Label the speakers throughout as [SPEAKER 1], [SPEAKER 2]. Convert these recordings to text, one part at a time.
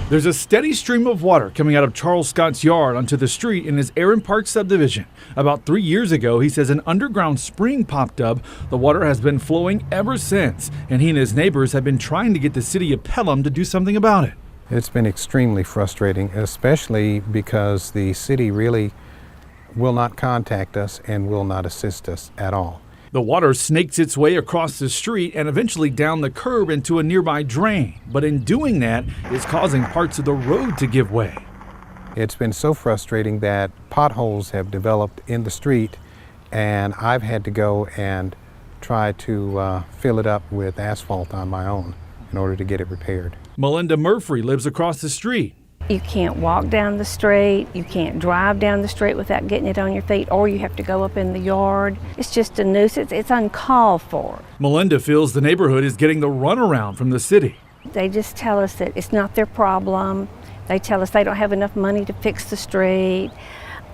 [SPEAKER 1] There's a steady stream of water coming out of Charles Scott's yard onto the street in his Aaron Park subdivision. About 3 years ago, he says an underground spring popped up. The water has been flowing ever since, and he and his neighbors have been trying to get the city of Pelham to do something about it.
[SPEAKER 2] It's been extremely frustrating, especially because the city really will not contact us and will not assist us at all.
[SPEAKER 1] The water snakes its way across the street and eventually down the curb into a nearby drain. But in doing that, it's causing parts of the road to give way.
[SPEAKER 2] It's been so frustrating that potholes have developed in the street, and I've had to go and try to fill it up with asphalt on my own in order to get it repaired.
[SPEAKER 1] Melinda Murphy lives across the street.
[SPEAKER 3] You can't walk down the street, you can't drive down the street without getting it on your feet, or you have to go up in the yard. It's just a nuisance. It's uncalled for.
[SPEAKER 1] Melinda feels the neighborhood is getting the runaround from the city.
[SPEAKER 3] They just tell us that it's not their problem. They tell us they don't have enough money to fix the street.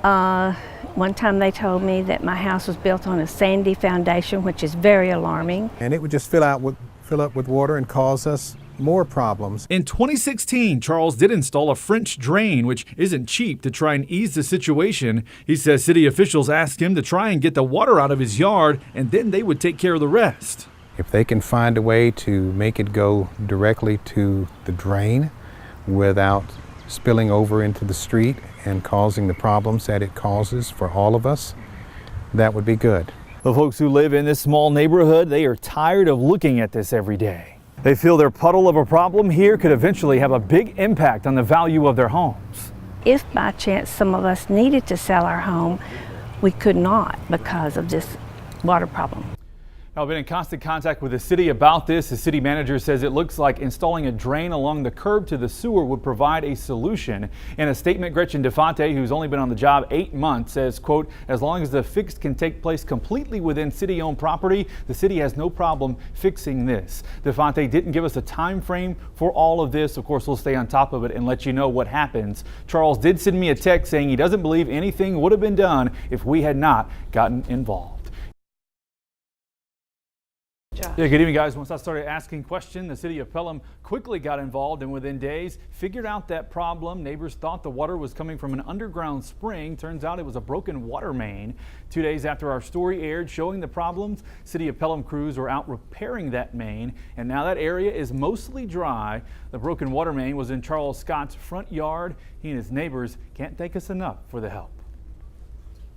[SPEAKER 3] One time they told me that my house was built on a sandy foundation, which is very alarming.
[SPEAKER 2] And it would just fill up with water and cause us more problems.
[SPEAKER 1] In 2016, Charles did install a French drain, which isn't cheap, to try and ease the situation. He says city officials asked him to try and get the water out of his yard, and then they would take care of the rest.
[SPEAKER 2] If they can find a way to make it go directly to the drain without spilling over into the street and causing the problems that it causes for all of us, that would be good.
[SPEAKER 1] The folks who live in this small neighborhood, they are tired of looking at this every day. They feel their puddle of a problem here could eventually have a big impact on the value of their homes.
[SPEAKER 3] If by chance some of us needed to sell our home, we could not because of this water problem.
[SPEAKER 1] I've been in constant contact with the city about this. The city manager says it looks like installing a drain along the curb to the sewer would provide a solution. In a statement, Gretchen DeFonte, who's only been on the job 8 months, says, quote, as long as the fix can take place completely within city-owned property, the city has no problem fixing this. DeFonte didn't give us a time frame for all of this. Of course, we'll stay on top of it and let you know what happens. Charles did send me a text saying he doesn't believe anything would have been done if we had not gotten involved. Yeah, good evening, guys. Once I started asking questions, the city of Pelham quickly got involved and within days figured out that problem. Neighbors thought the water was coming from an underground spring. Turns out it was a broken water main. 2 days after our story aired showing the problems, city of Pelham crews were out repairing that main, and now that area is mostly dry. The broken water main was in Charles Scott's front yard. He and his neighbors can't thank us enough for the help.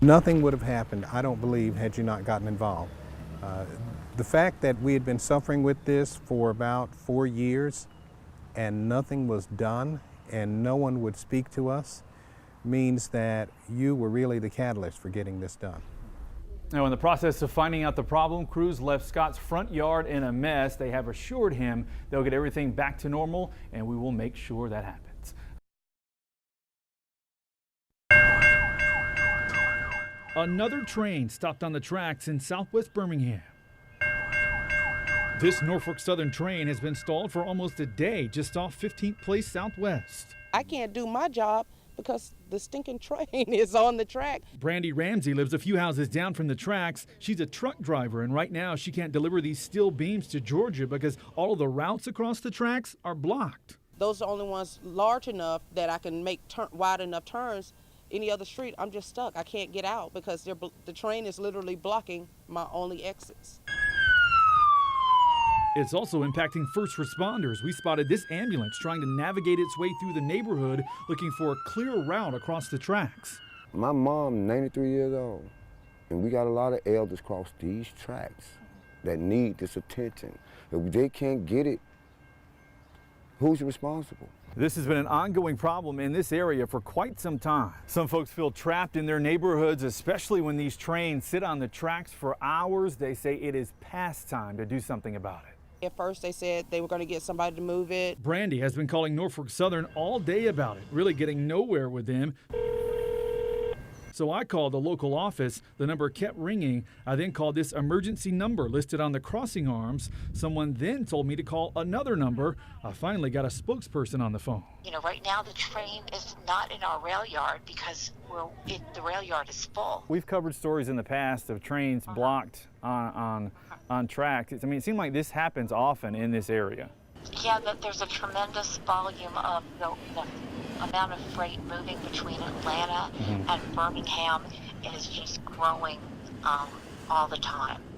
[SPEAKER 2] Nothing would have happened, I don't believe, had you not gotten involved. The fact that we had been suffering with this for about 4 years and nothing was done and no one would speak to us means that you were really the catalyst for getting this done.
[SPEAKER 1] Now, in the process of finding out the problem, crews left Scott's front yard in a mess. They have assured him they'll get everything back to normal, and we will make sure that happens. Another train stopped on the tracks in southwest Birmingham. This Norfolk Southern train has been stalled for almost a day just off 15th Place Southwest.
[SPEAKER 4] I can't do my job because the stinking train is on the track.
[SPEAKER 1] Brandy Ramsey lives a few houses down from the tracks. She's a truck driver, and right now she can't deliver these steel beams to Georgia because all of the routes across the tracks are blocked.
[SPEAKER 4] Those are the only ones large enough that I can make wide enough turns. Any other street, I'm just stuck. I can't get out because the train is literally blocking my only exits.
[SPEAKER 1] It's also impacting first responders. We spotted this ambulance trying to navigate its way through the neighborhood looking for a clear route across the tracks.
[SPEAKER 5] My mom, 93 years old, and we got a lot of elders across these tracks that need this attention. If they can't get it, who's responsible?
[SPEAKER 1] This has been an ongoing problem in this area for quite some time. Some folks feel trapped in their neighborhoods, especially when these trains sit on the tracks for hours. They say it is past time to do something about it.
[SPEAKER 4] At first they said they were going to get somebody to move it.
[SPEAKER 1] Brandy has been calling Norfolk Southern all day about it, really getting nowhere with them. So I called the local office. The number kept ringing. I then called this emergency number listed on the crossing arms. Someone then told me to call another number. I finally got a spokesperson on the phone.
[SPEAKER 6] You know, right now the train is not in our rail yard because the rail yard is full.
[SPEAKER 1] We've covered stories in the past of trains blocked on tracks. I mean, it seems like this happens often in this area.
[SPEAKER 6] Yeah, that there's a tremendous volume of the amount of freight moving between Atlanta and Birmingham is just growing all the time.